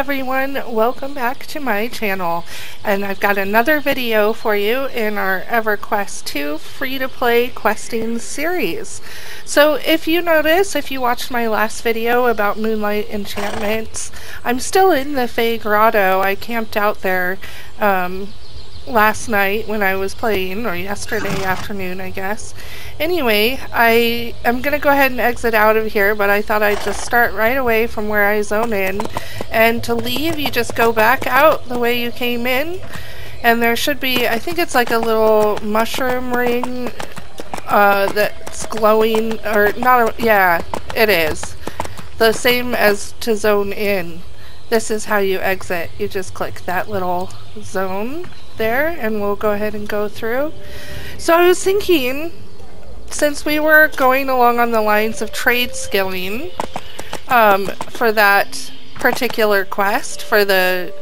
everyone, welcome back to my channel, and I've got another video for you in our EverQuest II free-to-play questing series. So if you notice, if you watched my last video about moonlight enchantments, I'm still in the Fey Grotto. I camped out there last night when I was playing, or yesterday afternoon I guess. Anyway, I am going to go ahead and exit out of here, but I thought I'd just start right away from where I zone in. And to leave, you just go back out the way you came in, and there should be, I think it's like a little mushroom ring that's glowing, or not, yeah, it is. The same as to zone in. This is how you exit. You just click that little zone there, and we'll go ahead and go through. So I was thinking, since we were going along on the lines of tradeskilling for that particular quest for the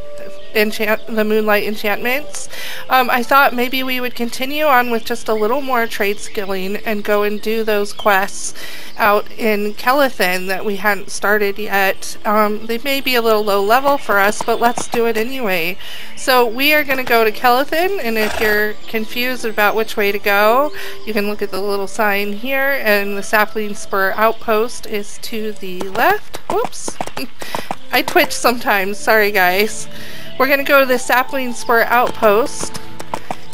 moonlight enchantments, I thought maybe we would continue on with just a little more tradeskilling and go and do those quests out in Kelethin that we hadn't started yet. They may be a little low level for us, but let's do it anyway. So we are going to go to Kelethin, and if you're confused about which way to go, you can look at the little sign here, and the sapling spur outpost is to the left. Whoops! I twitch sometimes, sorry guys. We're going to go to the sapling spur outpost,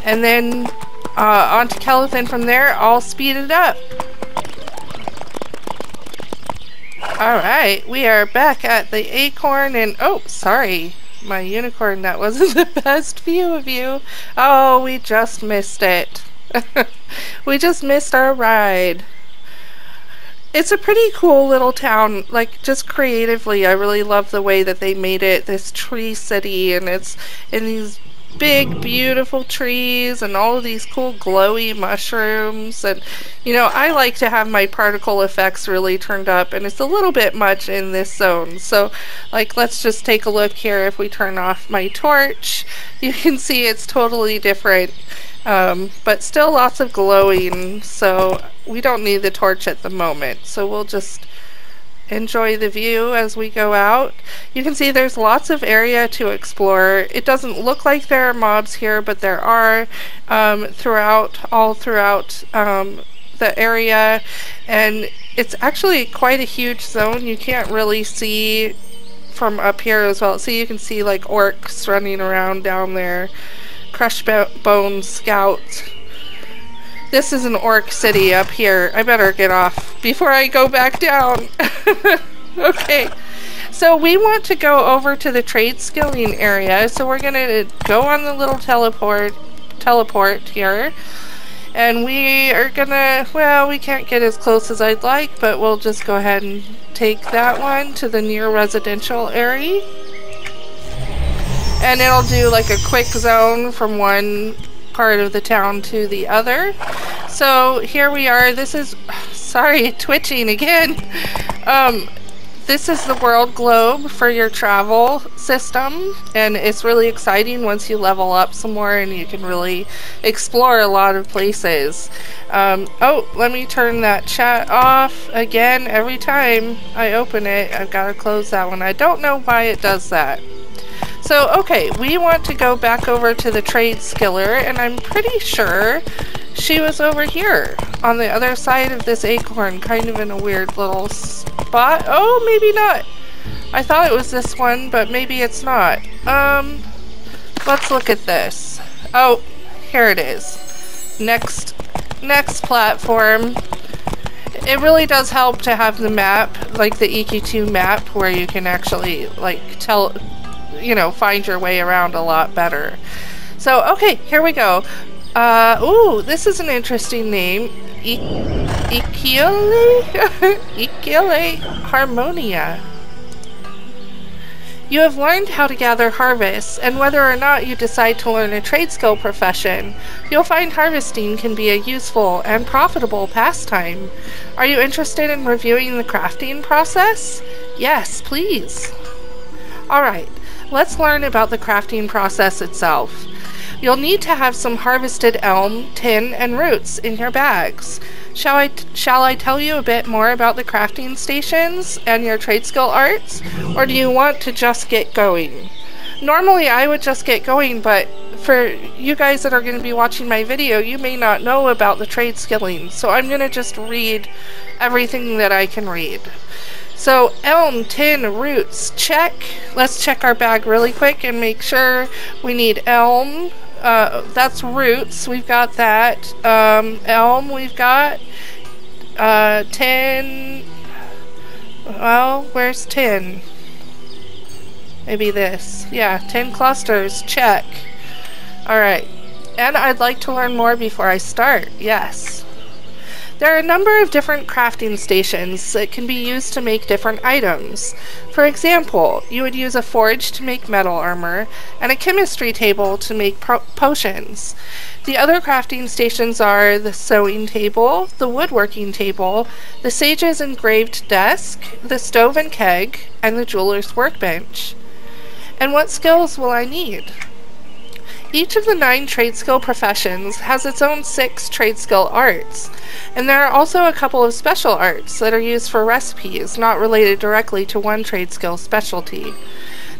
and then on to Kelethin from there. I'll speed it up. Alright, we are back at the acorn, and oh, sorry, my unicorn, that wasn't the best view of you. Oh, we just missed it. We just missed our ride. It's a pretty cool little town, like, just creatively. I really love the way that they made it, this tree city, and it's in these big, beautiful trees and all of these cool glowy mushrooms. And, you know, I like to have my particle effects really turned up, and it's a little bit much in this zone. So, like, let's just take a look here. If we turn off my torch, you can see it's totally different. But still lots of glowing, so we don't need the torch at the moment. So we'll just enjoy the view as we go out. You can see there's lots of area to explore. It doesn't look like there are mobs here, but there are all throughout the area, and it's actually quite a huge zone. You can't really see from up here as well. So you can see like orcs running around down there. Crushed Bone Scout. This is an orc city up here. I better get off before I go back down. Okay, so we want to go over to the tradeskilling area, so we're gonna go on the little teleport here, and we are gonna, well, we can't get as close as I'd like, but we'll just go ahead and take that one to the near residential area. And it'll do like a quick zone from one part of the town to the other. So here we are. This is, sorry, twitching again. This is the world globe for your travel system, and it's really exciting once you level up some more and you can really explore a lot of places. Oh, let me turn that chat off again. Every time I open it, I've got to close that one. I don't know why it does that. So, okay, we want to go back over to the tradeskiller, and I'm pretty sure she was over here on the other side of this acorn, kind of in a weird little spot. Oh, maybe not. I thought it was this one, but maybe it's not. Let's look at this. Oh, here it is. Next platform. It really does help to have the map, like the EQ2 map, where you can actually, like, find your way around a lot better. So, okay, here we go. Ooh, this is an interesting name. Ikele Harmonia. You have learned how to gather harvests, and whether or not you decide to learn a trade skill profession, you'll find harvesting can be a useful and profitable pastime. Are you interested in reviewing the crafting process? Yes, please. Alright. Let's learn about the crafting process itself. You'll need to have some harvested elm, tin, and roots in your bags. Shall I tell you a bit more about the crafting stations and your trade skill arts, or do you want to just get going? Normally I would just get going, but for you guys that are going to be watching my video, you may not know about the trade skilling, so I'm going to just read everything that I can read. So, elm, tin, roots, check. Let's check our bag really quick and make sure we need elm. That's roots, we've got that. Elm, we've got. Tin. Well, where's tin? Maybe this. Yeah, 10 clusters. Check. Alright. And I'd like to learn more before I start. Yes. There are a number of different crafting stations that can be used to make different items. For example, you would use a forge to make metal armor, and a chemistry table to make potions. The other crafting stations are the sewing table, the woodworking table, the sage's engraved desk, the stove and keg, and the jeweler's workbench. And what skills will I need? Each of the 9 trade skill professions has its own 6 trade skill arts, and there are also a couple of special arts that are used for recipes, not related directly to one trade skill specialty.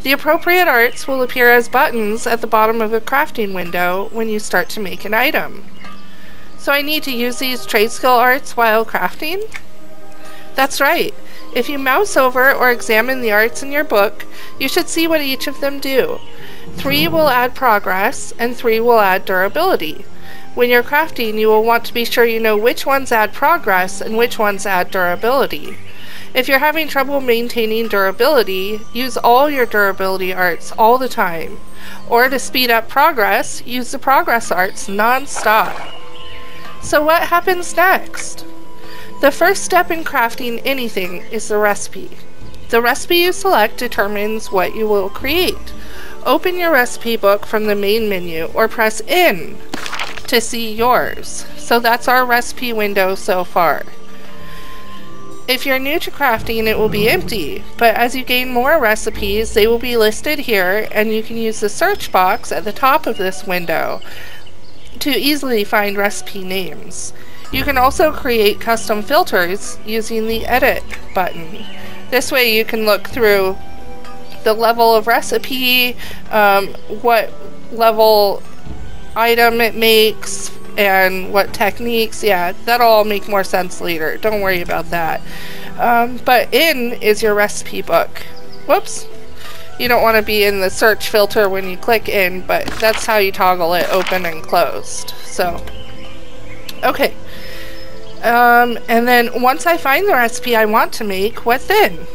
The appropriate arts will appear as buttons at the bottom of a crafting window when you start to make an item. So I need to use these trade skill arts while crafting? That's right. If you mouse over or examine the arts in your book, you should see what each of them do. 3 will add progress, and 3 will add durability. When you're crafting, you will want to be sure you know which ones add progress and which ones add durability. If you're having trouble maintaining durability, use all your durability arts all the time. Or to speed up progress, use the progress arts non-stop. So what happens next? The first step in crafting anything is the recipe. The recipe you select determines what you will create. Open your recipe book from the main menu or press in to see yours. So that's our recipe window so far. If you're new to crafting, it will be empty, but as you gain more recipes, they will be listed here, and you can use the search box at the top of this window to easily find recipe names. You can also create custom filters using the edit button. This way you can look through the level of recipe, what level item it makes, and what techniques. Yeah, that'll all make more sense later. Don't worry about that. But in is your recipe book. Whoops. You don't want to be in the search filter when you click in, but that's how you toggle it open and closed. So, okay. And then once I find the recipe I want to make, what then?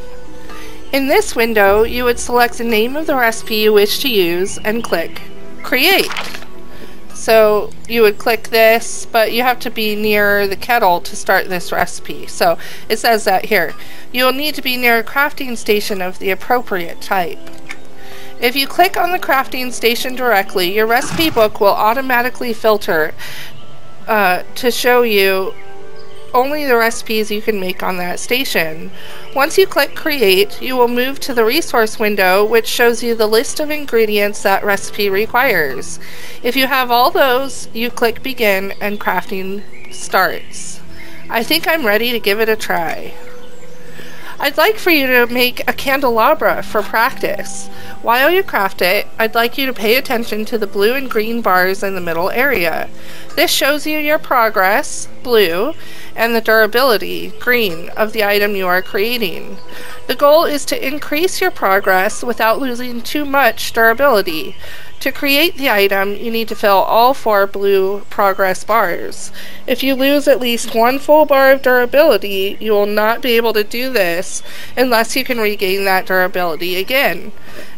In this window, you would select the name of the recipe you wish to use and click Create. So you would click this, but you have to be near the kettle to start this recipe. So it says that here. You will need to be near a crafting station of the appropriate type. If you click on the crafting station directly, your recipe book will automatically filter to show you only the recipes you can make on that station. Once you click Create, you will move to the resource window, which shows you the list of ingredients that recipe requires. If you have all those, you click Begin and crafting starts. I think I'm ready to give it a try. I'd like for you to make a candelabra for practice. While you craft it, I'd like you to pay attention to the blue and green bars in the middle area. This shows you your progress, blue, and the durability, green, of the item you are creating. The goal is to increase your progress without losing too much durability. To create the item, you need to fill all 4 blue progress bars. If you lose at least 1 full bar of durability, you will not be able to do this unless you can regain that durability again.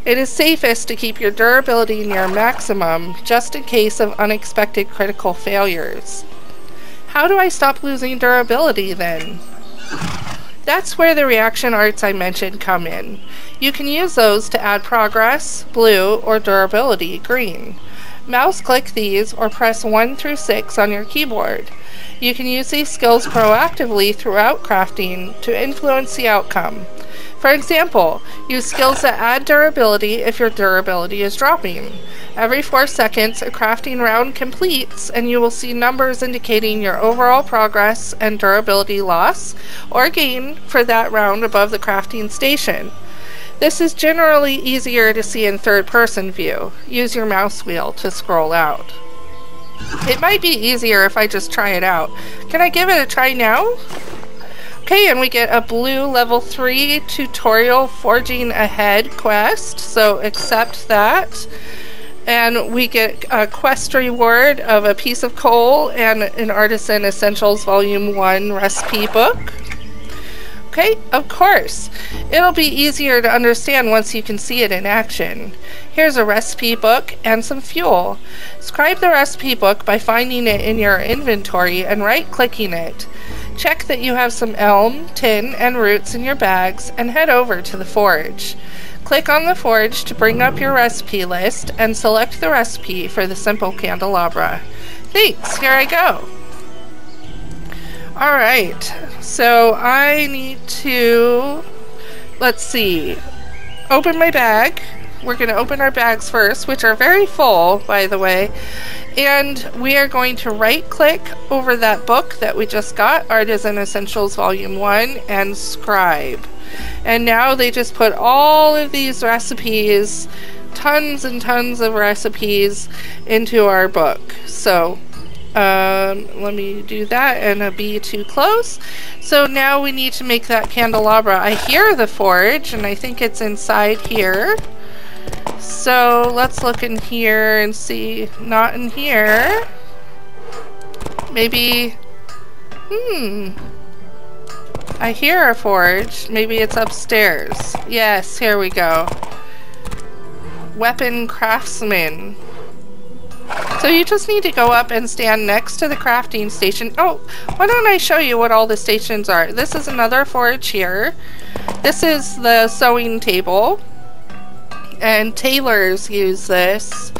It is safest to keep your durability near maximum, just in case of unexpected critical failures. How do I stop losing durability then? That's where the reaction arts I mentioned come in. You can use those to add progress, blue, or durability, green. Mouse click these or press 1 through 6 on your keyboard. You can use these skills proactively throughout crafting to influence the outcome. For example, use skills that add durability if your durability is dropping. Every 4 seconds, a crafting round completes, and you will see numbers indicating your overall progress and durability loss or gain for that round above the crafting station. This is generally easier to see in third-person view. Use your mouse wheel to scroll out. It might be easier if I just try it out. Can I give it a try now? Okay, and we get a blue level 3 tutorial forging ahead quest, so accept that. And we get a quest reward of a piece of coal and an Artisan Essentials Volume 1 recipe book. Okay, of course. It'll be easier to understand once you can see it in action. Here's a recipe book and some fuel. Scribe the recipe book by finding it in your inventory and right-clicking it. Check that you have some elm, tin, and roots in your bags and head over to the forge. Click on the forge to bring up your recipe list and select the recipe for the simple candelabra. Thanks, here I go. Alright, so I need to, let's see, open my bag. We're going to open our bags first, which are very full, by the way. And we are going to right-click over that book that we just got, Artisan Essentials Volume 1, and scribe. And now they just put all of these recipes, tons and tons of recipes, into our book. So, let me do that and be too close. So now we need to make that candelabra. I hear the forge, and I think it's inside here. So let's look in here and see. Not in here. Maybe. I hear a forge. Maybe it's upstairs. Yes, here we go. Weapon Craftsman. So you just need to go up and stand next to the crafting station. Oh, why don't I show you what all the stations are? This is another forge here. This is the sewing table. And tailors use this.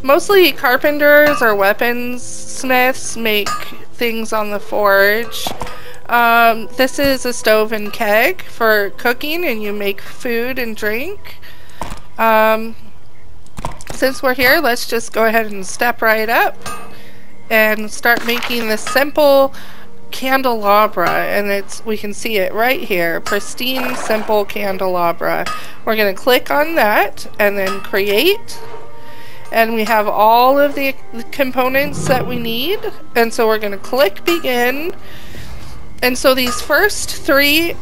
Mostly carpenters or weapons smiths make things on the forge. This is a stove and keg for cooking, and you make food and drink. Since we're here, let's just go ahead and step right up and start making this simple candelabra, and we can see it right here, pristine simple candelabra. We're going to click on that and then create, and we have all of the components that we need, and so we're going to click begin. And so these first 3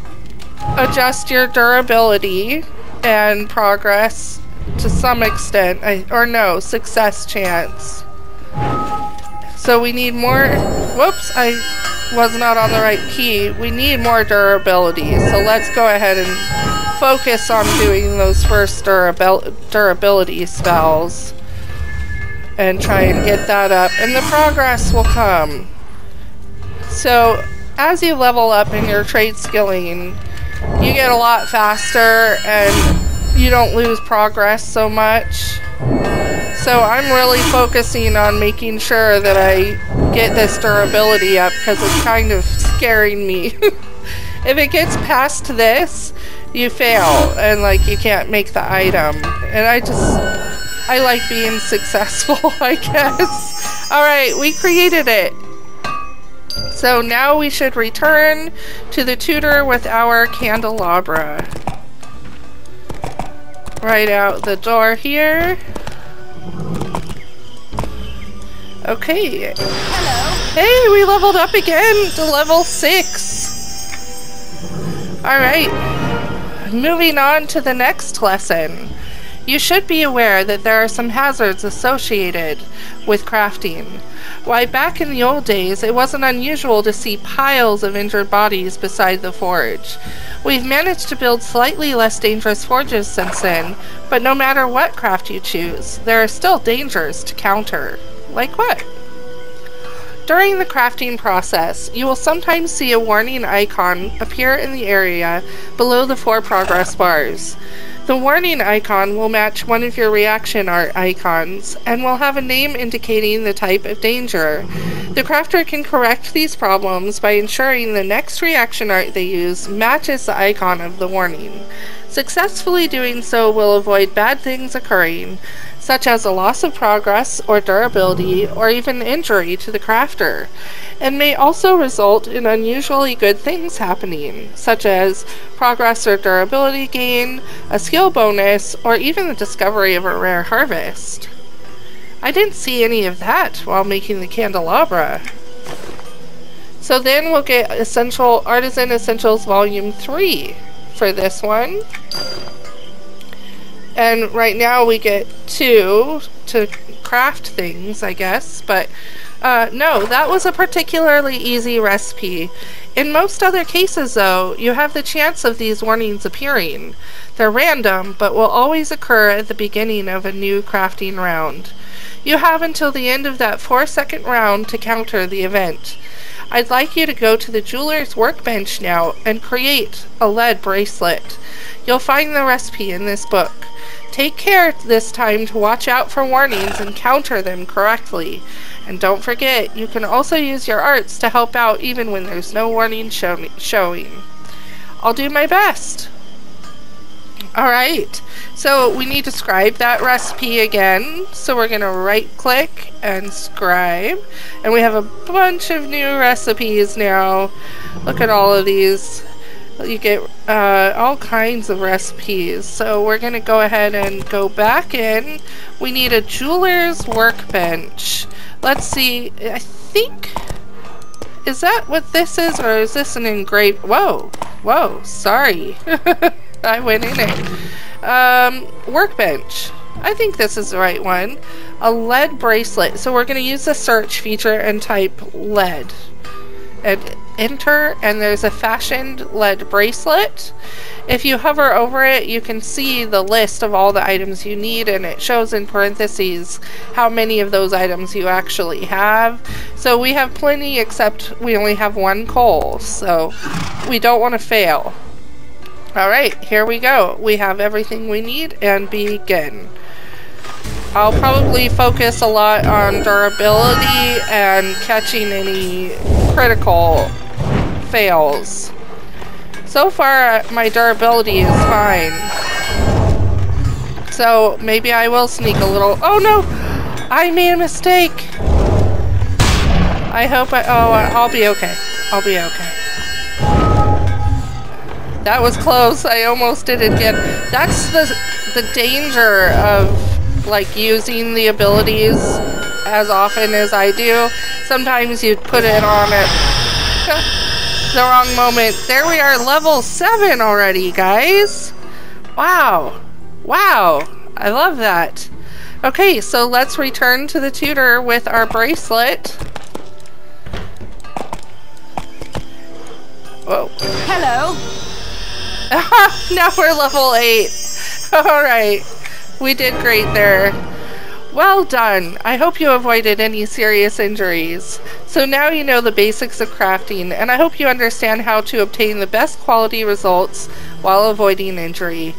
adjust your durability and progress to some extent, success chance. So we need more. Whoops, I was not on the right key. We need more durability, so let's go ahead and focus on doing those first durability spells and try and get that up, and the progress will come. So as you level up in your trade skilling, you get a lot faster and you don't lose progress so much. So I'm really focusing on making sure that I get this durability up, because it's kind of scaring me. If it gets past this, you fail and you can't make the item. And I like being successful, I guess. Alright, we created it. So now we should return to the tutor with our candelabra. Right out the door here. Okay. Hello. Hey, we leveled up again to level 6. Alright. Moving on to the next lesson. You should be aware that there are some hazards associated with crafting. Why, back in the old days, it wasn't unusual to see piles of injured bodies beside the forge. We've managed to build slightly less dangerous forges since then, but no matter what craft you choose, there are still dangers to counter. Like what? During the crafting process, you will sometimes see a warning icon appear in the area below the 4 progress bars. The warning icon will match one of your reaction art icons and will have a name indicating the type of danger. The crafter can correct these problems by ensuring the next reaction art they use matches the icon of the warning. Successfully doing so will avoid bad things occurring, such as a loss of progress or durability or even injury to the crafter, and may also result in unusually good things happening, such as progress or durability gain, a skill bonus, or even the discovery of a rare harvest. I didn't see any of that while making the candelabra. So then we'll get Artisan Essentials Volume 3 for this one. And right now we get 2 to craft things, I guess, but no, that was a particularly easy recipe. In most other cases, though, you have the chance of these warnings appearing. They're random, but will always occur at the beginning of a new crafting round. You have until the end of that 4-second round to counter the event. I'd like you to go to the jeweler's workbench now and create a lead bracelet. You'll find the recipe in this book. Take care this time to watch out for warnings and counter them correctly. And don't forget, you can also use your arts to help out even when there's no warning showing. I'll do my best. Alright, so we need to scribe that recipe again. So we're going to right click and scribe. And we have a bunch of new recipes now. Look at all of these. You get all kinds of recipes. So we're going to go ahead and go back in. We need a jeweler's workbench. Let's see. I think... Is that what this is? Or is this an engraved... Whoa. Whoa. Sorry. I went in it. Workbench. I think this is the right one. A lead bracelet. So we're going to use the search feature and type lead. And enter, and there's a fashioned lead bracelet. If you hover over it, you can see the list of all the items you need, and it shows in parentheses how many of those items you actually have. So we have plenty, except we only have 1 coal, so we don't want to fail. Alright, here we go. We have everything we need, and begin. I'll probably focus a lot on durability and catching any critical fails. So far, my durability is fine. So maybe I will sneak a little... Oh no! I made a mistake! I hope I'll be okay. I'll be okay. That was close. I almost did it again. That's the danger of like using the abilities as often as I do. Sometimes you put it on at the wrong moment. There we are, level 7 already, guys. Wow. Wow. I love that. Okay, so let's return to the tutor with our bracelet. Whoa. Hello. Now we're level 8. Alright. We did great there. Well done. I hope you avoided any serious injuries. So now you know the basics of crafting, and I hope you understand how to obtain the best quality results while avoiding injury.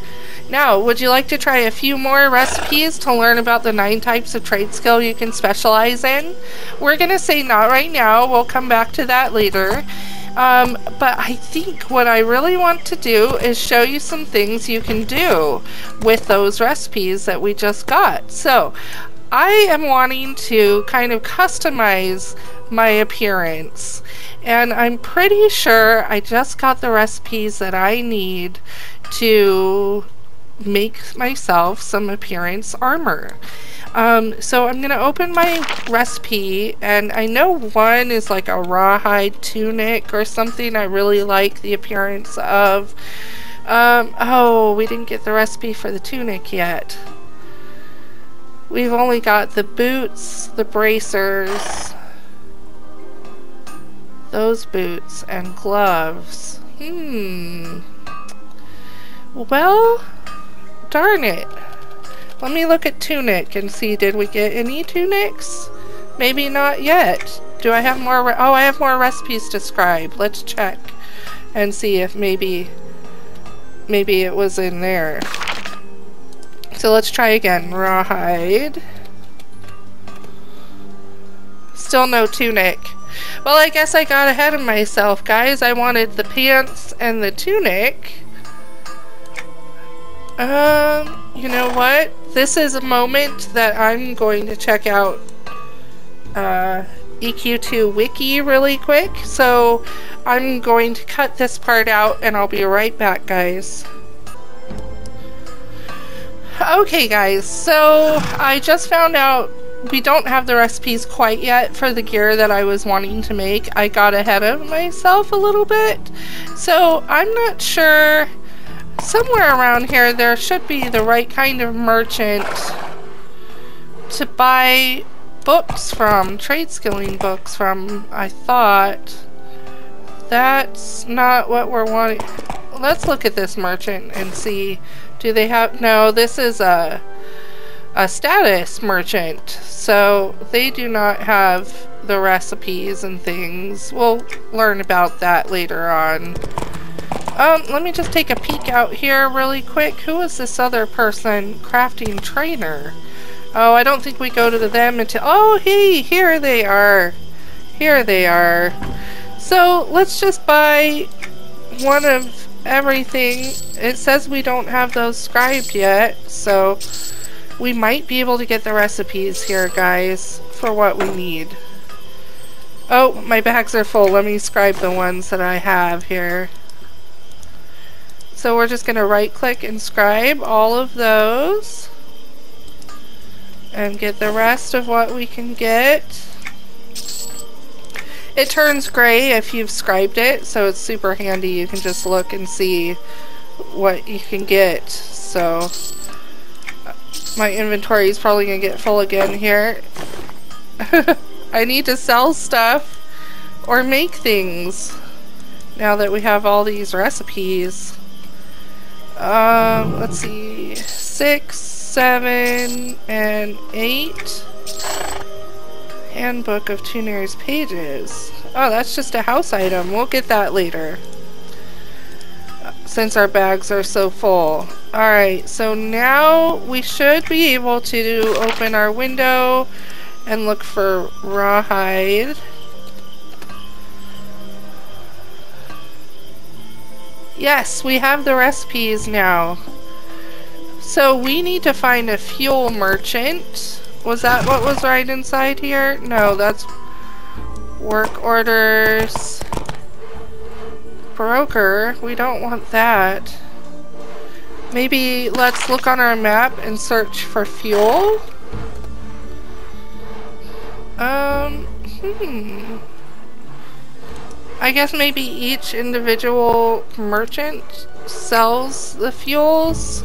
Now, would you like to try a few more recipes to learn about the 9 types of trade skill you can specialize in? We're going to say not right now. We'll come back to that later. But I think what I really want to do is show you some things you can do with those recipes that we just got. So, I am wanting to kind of customize my appearance. And I'm pretty sure I just got the recipes that I need to make myself some appearance armor. So I'm going to open my recipe, and I know one is like a rawhide tunic or something I really like the appearance of. Oh, we didn't get the recipe for the tunic yet. We've only got the boots, the bracers, those boots, and gloves. Well, darn it. Let me look at tunic and see, did we get any tunics? Maybe not yet. Do I have more? Oh, I have more recipes to scribe. Let's check and see if maybe it was in there. So let's try again. Rawhide. Still no tunic. Well, I guess I got ahead of myself, guys. I wanted the pants and the tunic. You know what? This is a moment that I'm going to check out EQ2 Wiki really quick. So I'm going to cut this part out and I'll be right back, guys. Okay, guys, so I just found out we don't have the recipes quite yet for the gear that I was wanting to make. I got ahead of myself a little bit, so I'm not sure. Somewhere around here there should be the right kind of merchant to buy books from, Tradeskilling books from, I thought. That's not what we're wanting. Let's look at this merchant and see. Do they have... No, this is a status merchant, so they do not have the recipes and things. We'll learn about that later on. Let me just take a peek out here really quick. Who is this other person? Crafting trainer. Oh, I don't think we go to them until... Oh, hey, here they are. Here they are. So, let's just buy one of everything. It says we don't have those scribed yet, so we might be able to get the recipes here, guys, for what we need. Oh, my bags are full. Let me scribe the ones that I have here. So we're just going to right click and scribe all of those and get the rest of what we can get. It turns gray if you've scribed it, so it's super handy. You can just look and see what you can get. So my inventory is probably going to get full again here. I need to sell stuff or make things now that we have all these recipes. Let's see, 6, 7, and 8. Handbook of Tuner's pages. Oh, that's just a house item. We'll get that later, since our bags are so full. Alright, so now we should be able to open our window and look for rawhide. Yes, we have the recipes now. So we need to find a fuel merchant. Was that what was right inside here? No, that's work orders. Broker, we don't want that. Maybe let's look on our map and search for fuel. I guess maybe each individual merchant sells the fuels.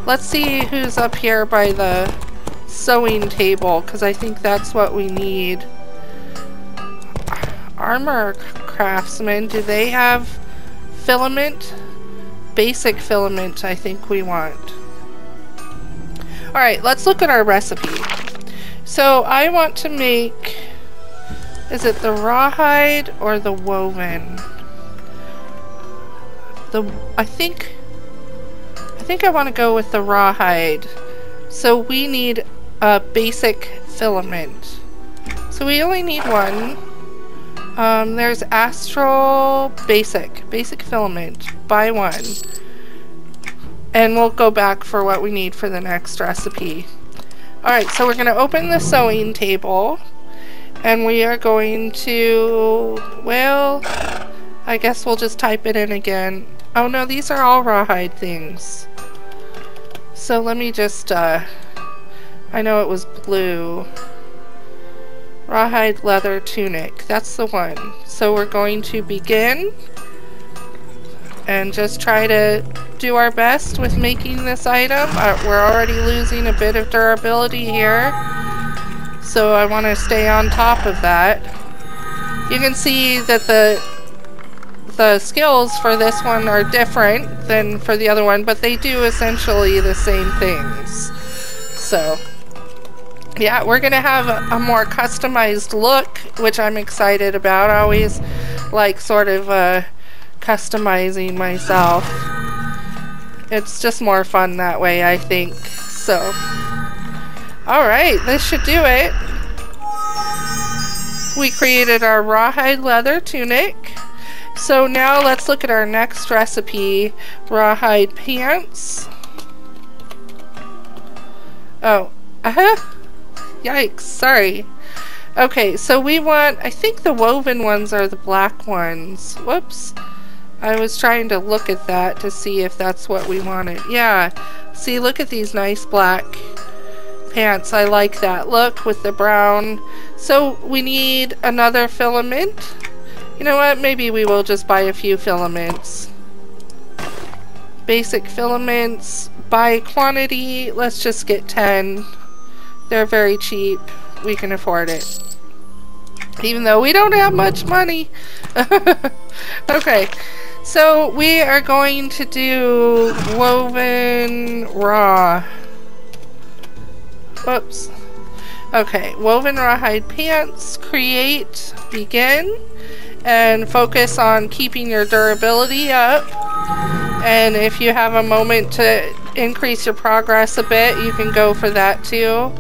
Let's see who's up here by the sewing table, because I think that's what we need. Armor Craftsman, do they have filament? Basic filament I think we want. Alright, let's look at our recipe. So I want to make, is it the rawhide or the woven? I think I want to go with the rawhide. So we need a basic filament. So we only need one. There's astral basic filament. Buy one. And we'll go back for what we need for the next recipe. Alright, so we're going to open the sewing table. And we are going to, well, I guess we'll just type it in again. Oh no, these are all rawhide things. So let me just, I know it was blue. Rawhide leather tunic. That's the one. So we're going to begin and just try to do our best with making this item. We're already losing a bit of durability here, so I want to stay on top of that. You can see that the skills for this one are different than for the other one, but they do essentially the same things. So yeah, we're gonna have a more customized look, which I'm excited about. I always like sort of customizing myself. It's just more fun that way, I think. So, alright, this should do it. We created our rawhide leather tunic. So now let's look at our next recipe, rawhide pants. Oh, yikes, sorry. Okay, so we want, I think the woven ones are the black ones. Whoops. I was trying to look at that to see if that's what we wanted. Yeah, see, look at these nice black pants. I like that look with the brown. So we need another filament. You know what? Maybe we will just buy a few filaments. Basic filaments. By quantity, let's just get 10. They're very cheap. We can afford it. Even though we don't have much money. Okay. So we are going to do woven raw. Whoops. Okay. Woven rawhide pants. Create. Begin. And focus on keeping your durability up. And if you have a moment to increase your progress a bit, you can go for that too.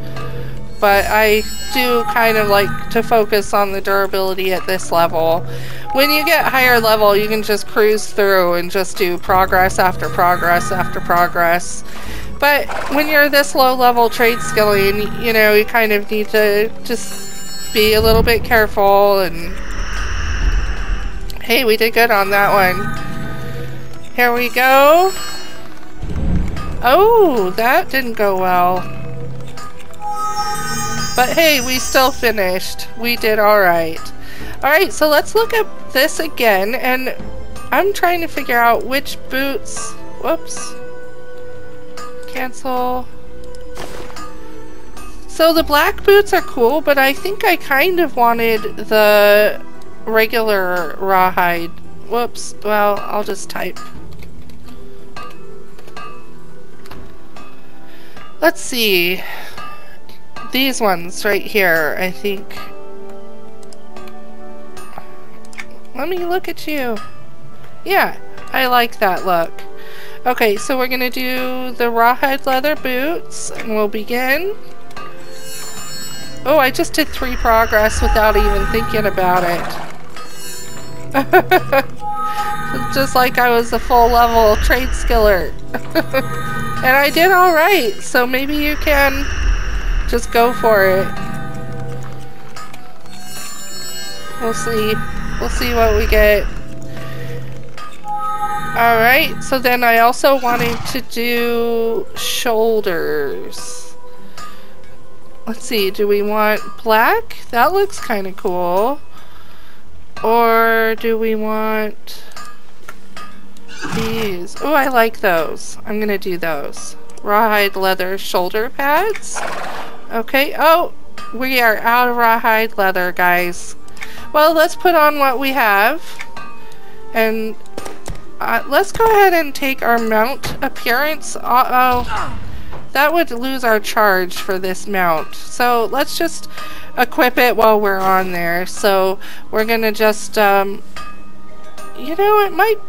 But I do kind of like to focus on the durability at this level. When you get higher level, you can just cruise through and just do progress after progress after progress. But when you're this low level trade skilling, you know, you kind of need to just be a little bit careful. And hey, we did good on that one. Here we go. Oh, that didn't go well. But hey, we still finished. We did alright. Alright, so let's look at this again. And I'm trying to figure out which boots... Whoops. Cancel. So the black boots are cool, but I think I kind of wanted the regular rawhide. Whoops. Well, I'll just type. Let's see. These ones right here, I think. Let me look at you. Yeah, I like that look. Okay, so we're gonna do the rawhide leather boots, and we'll begin. Oh, I just did 3 progress without even thinking about it. Just like I was a full level trade skiller. And I did alright, so maybe you can just go for it. We'll see. We'll see what we get. Alright, so then I also wanted to do shoulders. Let's see, do we want black? That looks kind of cool. Or do we want these? Oh, I like those. I'm gonna do those. Rawhide leather shoulder pads. Okay, oh, we are out of rawhide leather, guys. Well, let's put on what we have. And let's go ahead and take our mount appearance. Uh-oh. That would lose our charge for this mount. So let's just equip it while we're on there. So we're gonna just, you know, it might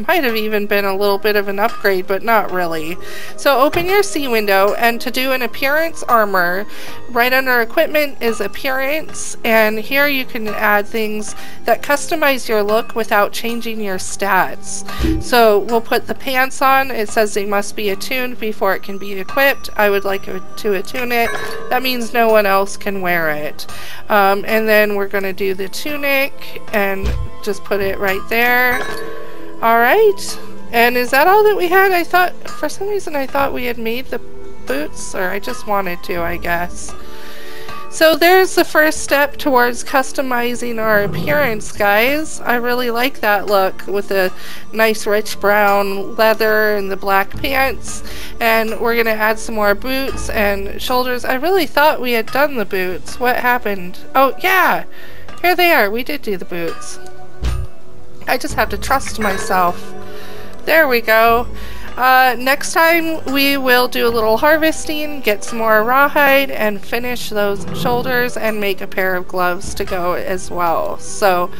have even been a little bit of an upgrade, but not really. So open your C window, and to do an appearance armor, right under equipment is appearance, and here you can add things that customize your look without changing your stats. So we'll put the pants on. It says they must be attuned before it can be equipped. I would like to attune it. That means no one else can wear it. And then we're going to do the tunic and just put it right there. Alright, and is that all that we had? I thought, for some reason I thought we had made the boots, or I just wanted to, I guess. So there's the first step towards customizing our appearance, guys. I really like that look with the nice rich brown leather and the black pants. And we're going to add some more boots and shoulders. I really thought we had done the boots. What happened? Oh, yeah! Here they are. We did do the boots. I just have to trust myself. There we go. Next time we will do a little harvesting, get some more rawhide, and finish those shoulders and make a pair of gloves to go as well. So,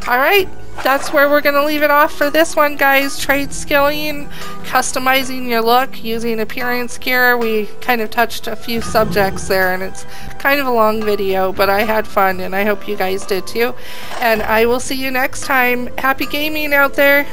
alright. that's where we're going to leave it off for this one, guys. Tradeskilling, customizing your look using appearance gear. We kind of touched a few subjects there, and it's kind of a long video, but I had fun, and I hope you guys did too. And I will see you next time. Happy gaming out there.